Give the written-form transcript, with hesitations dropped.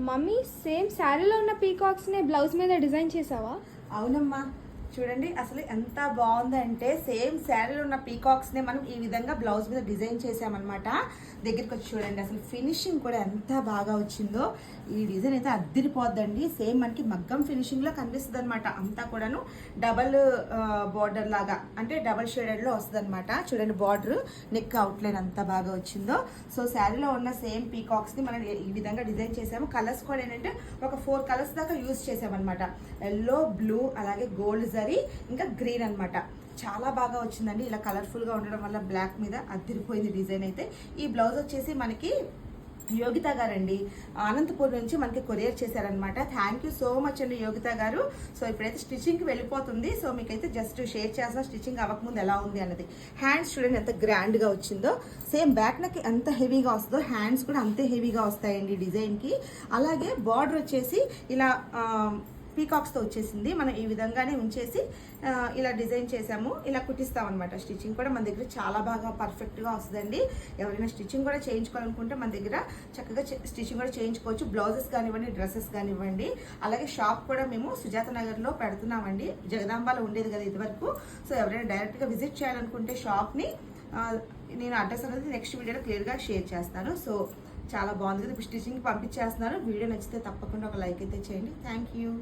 Mummy same శారీలో ఉన్న పీకాక్స్నే blouse మీద డిజైన్ చేసావా? అవునమ్మా, చూడండి అసలు ఎంత బాగుందంటే సేమ్ శారీలో ఉన్న పీకాక్స్నే మనం ఈ విధంగా బ్లౌజ్ మీద డిజైన్ చేసామన్నమాట. దగ్గరికి వచ్చి చూడండి అసలు ఫినిషింగ్ కూడా ఎంత బాగా వచ్చిందో. ఈ డిజైన్ అయితే అద్దరిపోద్దండి. సేమ్ మనకి మగ్గం ఫినిషింగ్లో కనిపిస్తుంది అనమాట. అంతా కూడాను డబల్ బార్డర్ లాగా, అంటే డబల్ షేడెడ్లో వస్తుంది అనమాట. చూడండి బార్డర్, నెక్ అవుట్లైన్ అంత బాగా వచ్చిందో. సో శారీలో ఉన్న సేమ్ పీకాక్స్ని మనం ఈ విధంగా డిజైన్ చేసాము. కలర్స్ కూడా ఏంటంటే ఒక 4 కలర్స్ దాకా యూజ్ చేసామన్నమాట. ఎల్లో, బ్లూ, అలాగే గోల్డ్ జరీ, ఇంకా గ్రీన్ అనమాట. చాలా బాగా వచ్చిందండి. ఇలా కలర్ఫుల్గా ఉండడం వల్ల బ్లాక్ మీద అద్దరిపోయింది డిజైన్ అయితే. ఈ బ్లౌజ్ వచ్చేసి మనకి యోగిత గారండి, అనంతపూర్ నుంచి మనకి కొరియర్ చేశారనమాట. థ్యాంక్ యూ సో మచ్ అండి యోగిత గారు. సో ఇప్పుడైతే స్టిచ్చింగ్కి వెళ్ళిపోతుంది. సో మీకైతే జస్ట్ షేర్ చేసిన స్టిచ్చింగ్ అవ్వకముందు ఎలా ఉంది అన్నది. హ్యాండ్స్ చూడండి ఎంత గ్రాండ్గా వచ్చిందో. సేమ్ బ్యాక్ నెక్ ఎంత హెవీగా వస్తుందో హ్యాండ్స్ కూడా అంతే హెవీగా వస్తాయండి డిజైన్కి. అలాగే బార్డర్ వచ్చేసి ఇలా పీకాక్స్తో వచ్చేసింది. మనం ఈ విధంగానే ఉంచేసి ఇలా డిజైన్ చేసాము. ఇలా కుట్టిస్తాం అనమాట. స్టిచ్చింగ్ కూడా మన దగ్గర చాలా బాగా పర్ఫెక్ట్గా వస్తుందండి. ఎవరైనా స్టిచ్చింగ్ కూడా చేయించుకోవాలనుకుంటే మన దగ్గర చక్కగా స్టిచ్చింగ్ కూడా చేయించుకోవచ్చు. బ్లౌజెస్ కానివ్వండి, డ్రెస్సెస్ కానివ్వండి. అలాగే షాప్ కూడా మేము సుజాత నగర్లో పెడుతున్నామండి. జగదాంబాలో ఉండేది కదా ఇదివరకు. సో ఎవరైనా డైరెక్ట్గా విజిట్ చేయాలనుకుంటే షాప్ని, నేను అడ్రస్ అనేది నెక్స్ట్ వీడియోలో క్లియర్గా షేర్ చేస్తాను. సో చాలా బాగుంది కదా. ఇప్పుడు స్టిచ్చింగ్ పంపించేస్తున్నాను. వీడియో నచ్చితే తప్పకుండా ఒక లైక్ అయితే చేయండి. Thank you.